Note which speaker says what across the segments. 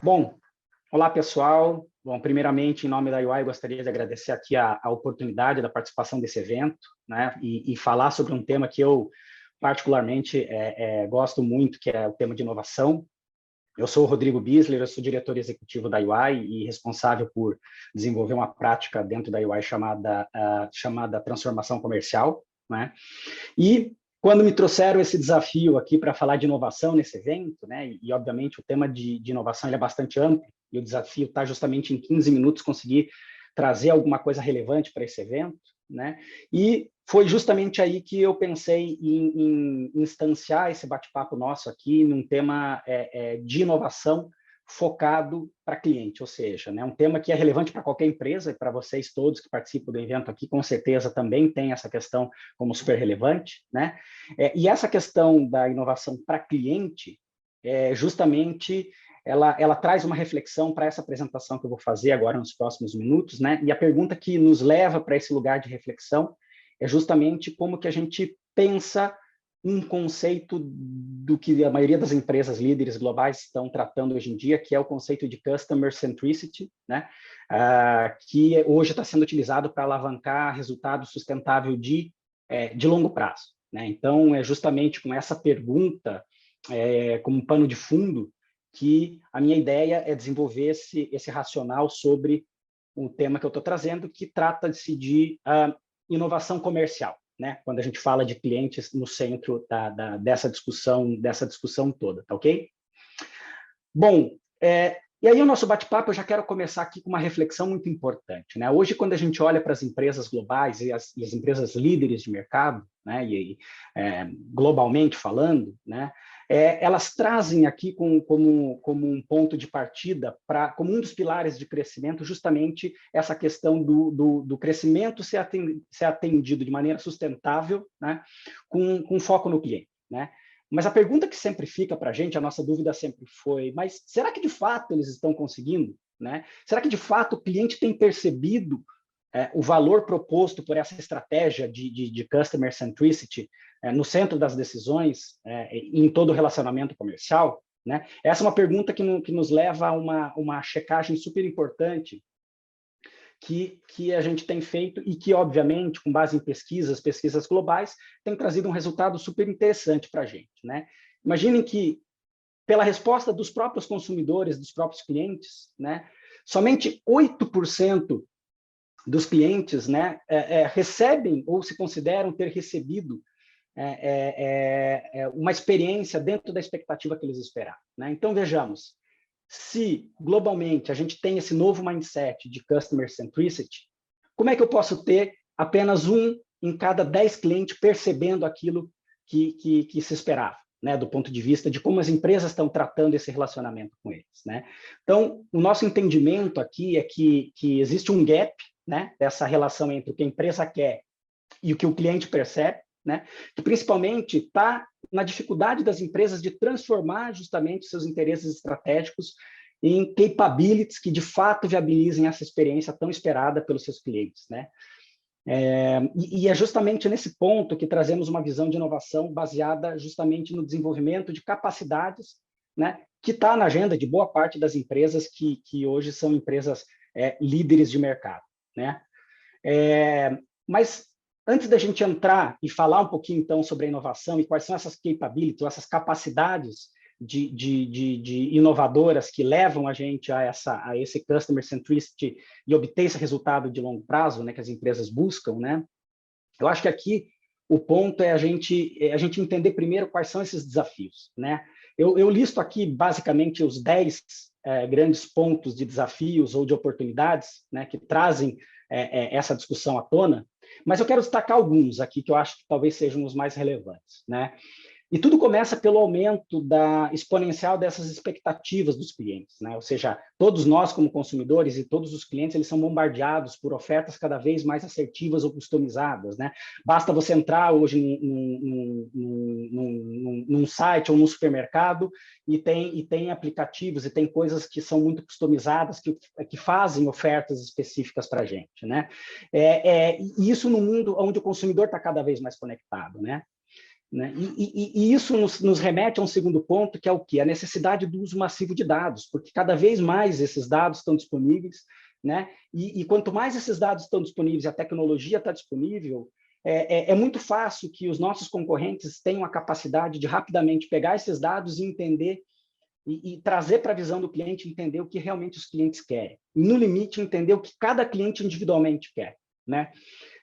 Speaker 1: Bom, olá pessoal. Bom, primeiramente, em nome da UI, gostaria de agradecer aqui a oportunidade da participação desse evento, né, e falar sobre um tema que eu particularmente gosto muito, que é o tema de inovação. Eu sou o Rodrigo Bisler, eu sou diretor executivo da UI e responsável por desenvolver uma prática dentro da UI chamada transformação comercial, né? E quando me trouxeram esse desafio aqui para falar de inovação nesse evento, né, e obviamente o tema de inovação ele é bastante amplo, e o desafio está justamente em 15 minutos conseguir trazer alguma coisa relevante para esse evento, né? E foi justamente aí que eu pensei em instanciar esse bate-papo nosso aqui num tema de inovação focado para cliente, ou seja, né, um tema que é relevante para qualquer empresa e para vocês todos que participam do evento aqui, com certeza também tem essa questão como super relevante, né? E essa questão da inovação para cliente, justamente ela traz uma reflexão para essa apresentação que eu vou fazer agora nos próximos minutos, né? E a pergunta que nos leva para esse lugar de reflexão é justamente como que a gente pensa um conceito do que a maioria das empresas líderes globais estão tratando hoje em dia, que é o conceito de Customer Centricity, né? Que hoje está sendo utilizado para alavancar resultado sustentável de longo prazo, né? Então, é justamente com essa pergunta como pano de fundo que a minha ideia é desenvolver esse racional sobre o tema que eu estou trazendo, que trata-se de inovação comercial, né? Quando a gente fala de clientes no centro dessa discussão toda, tá ok? Bom, e aí o nosso bate-papo eu já quero começar aqui com uma reflexão muito importante, né? Hoje, quando a gente olha para as empresas globais e as empresas líderes de mercado, né? Globalmente falando, né? Elas trazem aqui como um ponto de partida, como um dos pilares de crescimento, justamente essa questão do crescimento ser atendido de maneira sustentável, né? Com foco no cliente, né? Mas a pergunta que sempre fica para a gente, a nossa dúvida sempre foi, mas será que de fato eles estão conseguindo, né? Será que de fato o cliente tem percebido o valor proposto por essa estratégia de Customer Centricity no centro das decisões em todo o relacionamento comercial, né? Essa é uma pergunta que nos leva a uma checagem super importante que a gente tem feito e que, obviamente, com base em pesquisas globais, tem trazido um resultado super interessante para a gente, né? Imaginem que, pela resposta dos próprios consumidores, dos próprios clientes, né, somente 8% dos clientes, né, recebem ou se consideram ter recebido uma experiência dentro da expectativa que eles esperavam, né? Então, vejamos, se globalmente a gente tem esse novo mindset de Customer Centricity, como é que eu posso ter apenas um em cada 10 clientes percebendo aquilo que se esperava, né, do ponto de vista de como as empresas estão tratando esse relacionamento com eles, né? Então, o nosso entendimento aqui é que existe um gap, né, dessa relação entre o que a empresa quer e o que o cliente percebe, né, que principalmente está na dificuldade das empresas de transformar justamente seus interesses estratégicos em capabilities que de fato viabilizem essa experiência tão esperada pelos seus clientes, né? E é justamente nesse ponto que trazemos uma visão de inovação baseada justamente no desenvolvimento de capacidades, né, que está na agenda de boa parte das empresas que hoje são empresas líderes de mercado, né? Mas antes da gente entrar e falar um pouquinho, então, sobre a inovação e quais são essas capabilities, essas capacidades de inovadoras que levam a gente a esse customer centricity e obter esse resultado de longo prazo, né, que as empresas buscam, né? Eu acho que aqui o ponto é a gente entender primeiro quais são esses desafios, né? Eu listo aqui, basicamente, os 10 grandes pontos de desafios ou de oportunidades, né, que trazem essa discussão à tona, mas eu quero destacar alguns aqui que eu acho que talvez sejam os mais relevantes, né? E tudo começa pelo aumento exponencial dessas expectativas dos clientes, né? Ou seja, todos nós como consumidores e todos os clientes, eles são bombardeados por ofertas cada vez mais assertivas ou customizadas, né? Basta você entrar hoje num site ou num supermercado e tem aplicativos e tem coisas que são muito customizadas que fazem ofertas específicas para a gente, né? E isso no mundo onde o consumidor está cada vez mais conectado, né? né? E isso nos remete a um segundo ponto, que é o quê? A necessidade do uso massivo de dados, porque cada vez mais esses dados estão disponíveis, né? E quanto mais esses dados estão disponíveis, a tecnologia está disponível, é muito fácil que os nossos concorrentes tenham a capacidade de rapidamente pegar esses dados e entender e trazer para a visão do cliente, entender o que realmente os clientes querem. E, no limite, entender o que cada cliente individualmente quer, né?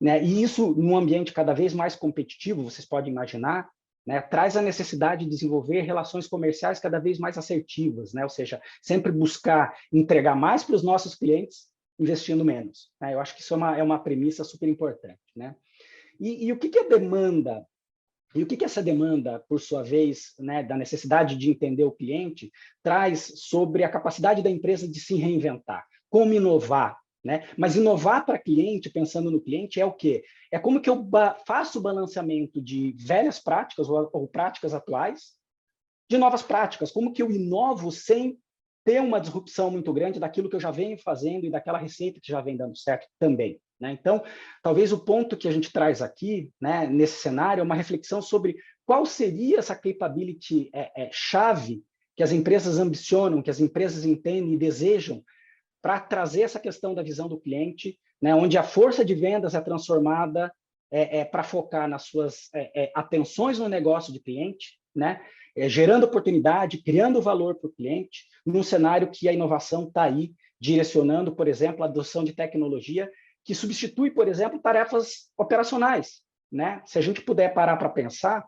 Speaker 1: E isso, num ambiente cada vez mais competitivo, vocês podem imaginar, né, traz a necessidade de desenvolver relações comerciais cada vez mais assertivas, né? Ou seja, sempre buscar entregar mais para os nossos clientes, investindo menos, né? Eu acho que isso é uma premissa super importante, né? E o que é demanda? E o que essa demanda, por sua vez, né, da necessidade de entender o cliente, traz sobre a capacidade da empresa de se reinventar? Como inovar? Né? Mas inovar para cliente, pensando no cliente, é o quê? É como que eu faço o balanceamento de velhas práticas ou práticas atuais de novas práticas, como que eu inovo sem ter uma disrupção muito grande daquilo que eu já venho fazendo e daquela receita que já vem dando certo também, né? Então, talvez o ponto que a gente traz aqui, né, nesse cenário, é uma reflexão sobre qual seria essa capability chave que as empresas ambicionam, que as empresas entendem e desejam para trazer essa questão da visão do cliente, né, onde a força de vendas é transformada para focar nas suas atenções no negócio de cliente, né, gerando oportunidade, criando valor para o cliente, num cenário que a inovação está aí, direcionando, por exemplo, a adoção de tecnologia que substitui, por exemplo, tarefas operacionais, né? Se a gente puder parar para pensar,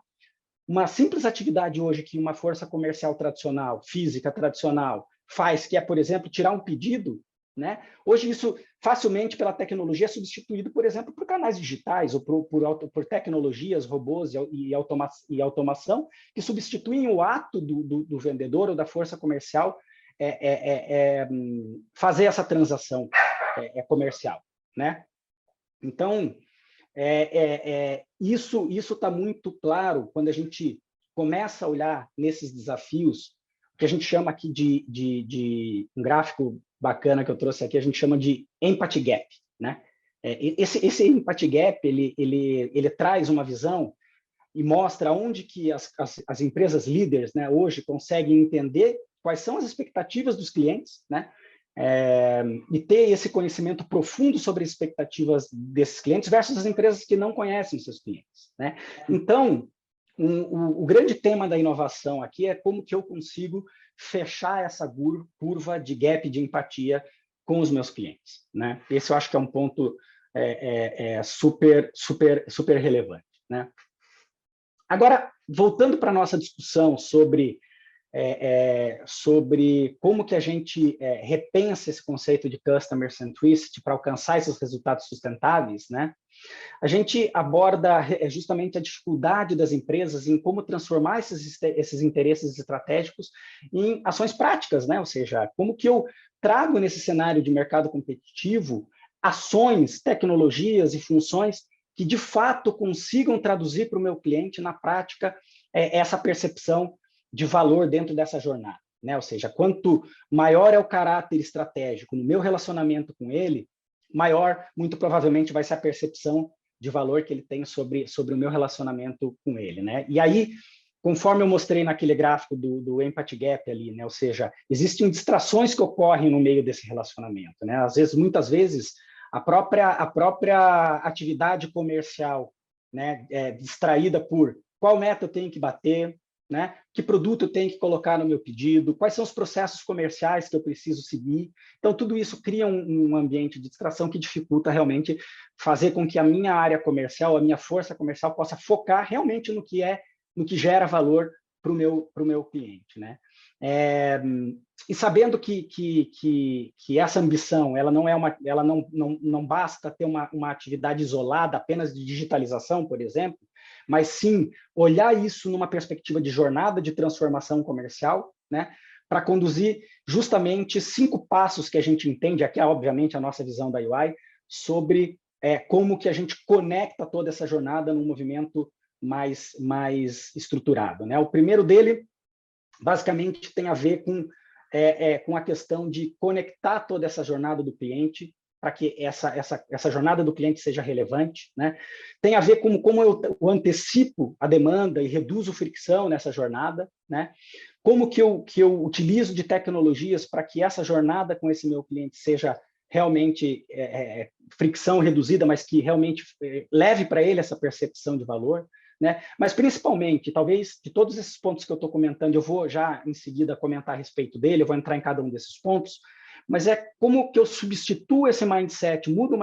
Speaker 1: uma simples atividade hoje que uma força comercial tradicional, física tradicional, faz, que é, por exemplo, tirar um pedido, né? Hoje isso facilmente pela tecnologia é substituído, por exemplo, por canais digitais ou por tecnologias, robôs e automação que substituem o ato do vendedor ou da força comercial fazer essa transação comercial, né? Então, isso está muito claro quando a gente começa a olhar nesses desafios, que a gente chama aqui de um gráfico bacana que eu trouxe aqui, a gente chama de empathy gap, né? Esse empathy gap, ele traz uma visão e mostra onde que as empresas líderes, né, hoje conseguem entender quais são as expectativas dos clientes, né? E ter esse conhecimento profundo sobre as expectativas desses clientes versus as empresas que não conhecem seus clientes, né? Então, o grande tema da inovação aqui é como que eu consigo fechar essa curva de gap de empatia com os meus clientes, né? Esse eu acho que é um ponto super relevante, né? Agora, voltando para a nossa discussão sobre como que a gente repensa esse conceito de customer centricity para alcançar esses resultados sustentáveis, né? A gente aborda justamente a dificuldade das empresas em como transformar esses interesses estratégicos em ações práticas, né? Ou seja, como que eu trago nesse cenário de mercado competitivo ações, tecnologias e funções que de fato consigam traduzir para o meu cliente na prática essa percepção de valor dentro dessa jornada, né? Ou seja, quanto maior é o caráter estratégico no meu relacionamento com ele, maior, muito provavelmente, vai ser a percepção de valor que ele tem sobre o meu relacionamento com ele, né? E aí, conforme eu mostrei naquele gráfico do empathy gap ali, né? Ou seja, existem distrações que ocorrem no meio desse relacionamento, né? Às vezes, muitas vezes, a própria atividade comercial, né, distraída por qual meta eu tenho que bater, né? Que produto eu tenho que colocar no meu pedido, quais são os processos comerciais que eu preciso seguir. Então, tudo isso cria um ambiente de distração que dificulta realmente fazer com que a minha área comercial, a minha força comercial possa focar realmente no que gera valor para o meu cliente, né? E sabendo que essa ambição, ela não basta ter uma atividade isolada apenas de digitalização, por exemplo, mas sim olhar isso numa perspectiva de jornada de transformação comercial, né, para conduzir justamente 5 passos que a gente entende, aqui é obviamente a nossa visão da UI, sobre como que a gente conecta toda essa jornada num movimento mais estruturado, né? O primeiro dele, basicamente, tem a ver com a questão de conectar toda essa jornada do cliente para que essa jornada do cliente seja relevante, né? Tem a ver com como eu antecipo a demanda e reduzo fricção nessa jornada, né? Como que eu utilizo de tecnologias para que essa jornada com esse meu cliente seja realmente fricção reduzida, mas que realmente leve para ele essa percepção de valor, né? Mas principalmente, talvez, de todos esses pontos que eu estou comentando, eu vou já em seguida comentar a respeito dele, eu vou entrar em cada um desses pontos, mas é como que eu substituo esse mindset, mudo o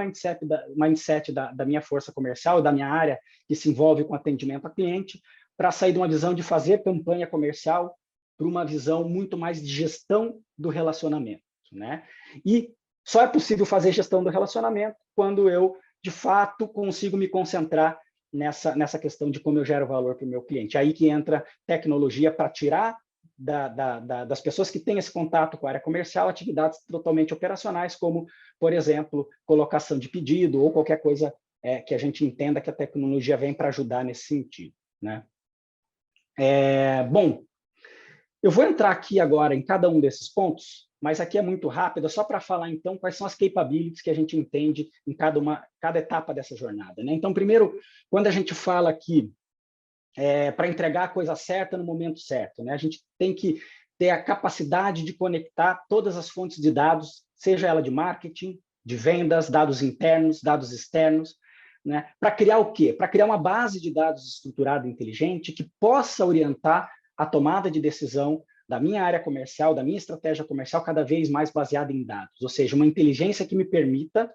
Speaker 1: mindset da minha força comercial, da minha área que se envolve com atendimento a cliente, para sair de uma visão de fazer campanha comercial para uma visão muito mais de gestão do relacionamento, né? E só é possível fazer gestão do relacionamento quando eu, de fato, consigo me concentrar nessa questão de como eu gero valor para o meu cliente. Aí que entra tecnologia para tirar das pessoas que têm esse contato com a área comercial atividades totalmente operacionais, como, por exemplo, colocação de pedido ou qualquer coisa que a gente entenda que a tecnologia vem para ajudar nesse sentido, né? Bom, eu vou entrar aqui agora em cada um desses pontos, mas aqui é muito rápido, só para falar, então, quais são as capabilities que a gente entende em cada etapa dessa jornada, né? Então, primeiro, quando a gente fala aqui para entregar a coisa certa no momento certo, né? A gente tem que ter a capacidade de conectar todas as fontes de dados, seja ela de marketing, de vendas, dados internos, dados externos, né? Para criar o quê? Para criar uma base de dados estruturada e inteligente que possa orientar a tomada de decisão da minha área comercial, da minha estratégia comercial, cada vez mais baseada em dados, ou seja, uma inteligência que me permita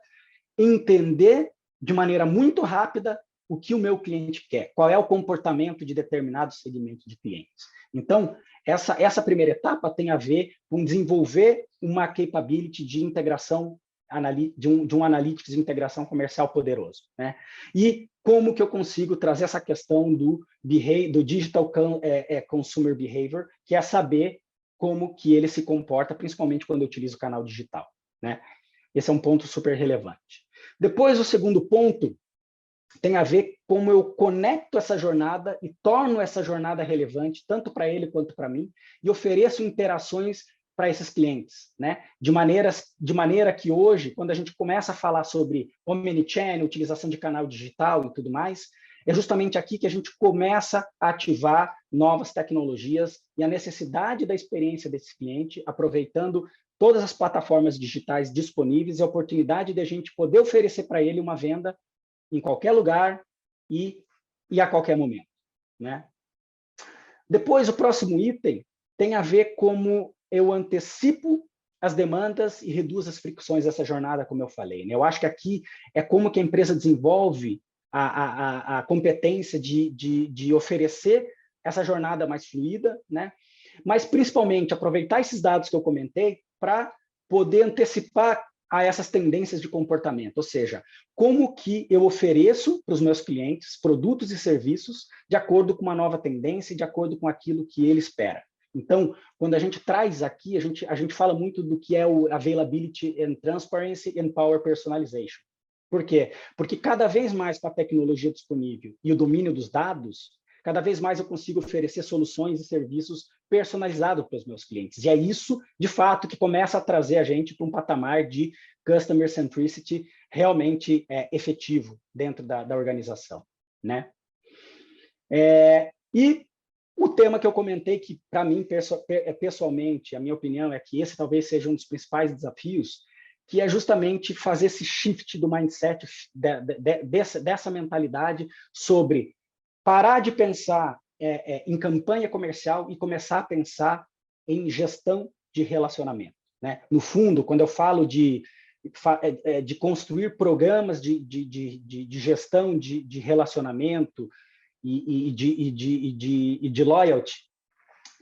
Speaker 1: entender de maneira muito rápida o que o meu cliente quer, qual é o comportamento de determinado segmento de clientes. Então, essa primeira etapa tem a ver com desenvolver uma capability de integração, de um analytics de integração comercial poderoso, né? E como que eu consigo trazer essa questão do digital consumer behavior, que é saber como que ele se comporta, principalmente quando eu utilizo o canal digital, né? Esse é um ponto super relevante. Depois, o segundo ponto tem a ver como eu conecto essa jornada e torno essa jornada relevante, tanto para ele quanto para mim, e ofereço interações para esses clientes, né? De maneira que hoje, quando a gente começa a falar sobre omnichannel, utilização de canal digital e tudo mais, é justamente aqui que a gente começa a ativar novas tecnologias e a necessidade da experiência desse cliente, aproveitando todas as plataformas digitais disponíveis e a oportunidade de a gente poder oferecer para ele uma venda em qualquer lugar e a qualquer momento, né? Depois, o próximo item tem a ver como eu antecipo as demandas e reduzo as fricções dessa jornada, como eu falei, né? Eu acho que aqui é como que a empresa desenvolve a competência de oferecer essa jornada mais fluida, né? Mas, principalmente, aproveitar esses dados que eu comentei para poder antecipar a essas tendências de comportamento, ou seja, como que eu ofereço para os meus clientes produtos e serviços de acordo com uma nova tendência, de acordo com aquilo que ele espera. Então, quando a gente traz aqui, a gente fala muito do que é o Availability and Transparency and Power Personalization. Por quê? Porque cada vez mais com a tecnologia disponível e o domínio dos dados, cada vez mais eu consigo oferecer soluções e serviços personalizados para os meus clientes. E é isso, de fato, que começa a trazer a gente para um patamar de customer centricity realmente efetivo dentro da organização, né? E o tema que eu comentei, que para mim, pessoalmente, a minha opinião é que esse talvez seja um dos principais desafios, que é justamente fazer esse shift do mindset, dessa mentalidade sobre parar de pensar em campanha comercial e começar a pensar em gestão de relacionamento, né? No fundo, quando eu falo de construir programas de gestão de relacionamento e de loyalty,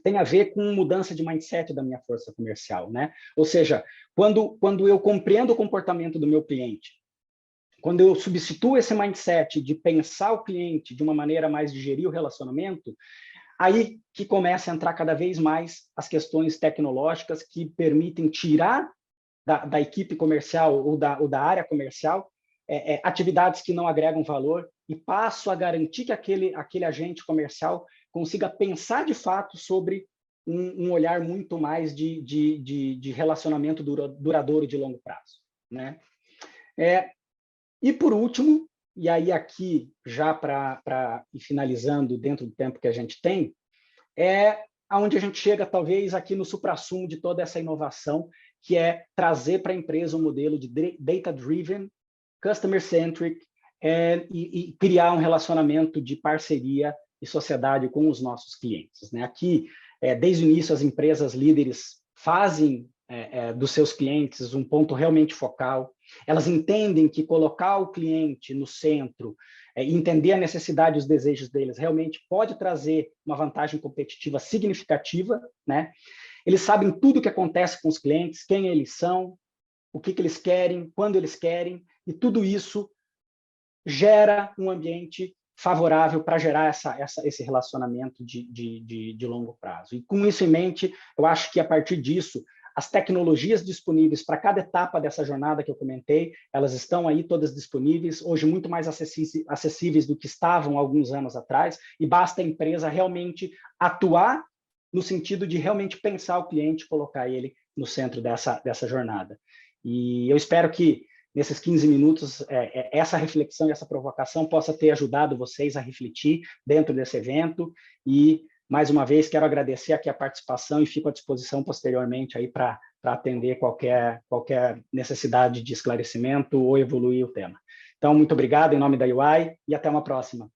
Speaker 1: tem a ver com mudança de mindset da minha força comercial, né? Ou seja, quando eu compreendo o comportamento do meu cliente, quando eu substituo esse mindset de pensar o cliente de uma maneira mais de gerir o relacionamento, aí que começa a entrar cada vez mais as questões tecnológicas que permitem tirar da equipe comercial ou da área comercial atividades que não agregam valor e passo a garantir que aquele agente comercial consiga pensar de fato sobre um olhar muito mais de relacionamento duradouro de longo prazo, né? E, por último, e aí aqui, já para ir finalizando dentro do tempo que a gente tem, é aonde a gente chega, talvez, aqui no suprassumo de toda essa inovação, que é trazer para a empresa um modelo de data-driven, customer-centric, e criar um relacionamento de parceria e sociedade com os nossos clientes, né? Aqui, desde o início, as empresas líderes fazem dos seus clientes um ponto realmente focal. Elas entendem que colocar o cliente no centro, entender a necessidade e os desejos deles, realmente pode trazer uma vantagem competitiva significativa, né? Eles sabem tudo o que acontece com os clientes, quem eles são, o que eles querem, quando eles querem, e tudo isso gera um ambiente favorável para gerar esse relacionamento de longo prazo. E com isso em mente, eu acho que a partir disso, as tecnologias disponíveis para cada etapa dessa jornada que eu comentei, elas estão aí todas disponíveis, hoje muito mais acessíveis do que estavam alguns anos atrás, e basta a empresa realmente atuar no sentido de realmente pensar o cliente, colocar ele no centro dessa jornada. E eu espero que nesses 15 minutos, essa reflexão e essa provocação possa ter ajudado vocês a refletir dentro desse evento. E, mais uma vez, quero agradecer aqui a participação e fico à disposição posteriormente aí para atender qualquer necessidade de esclarecimento ou evoluir o tema. Então, muito obrigado em nome da UI e até uma próxima.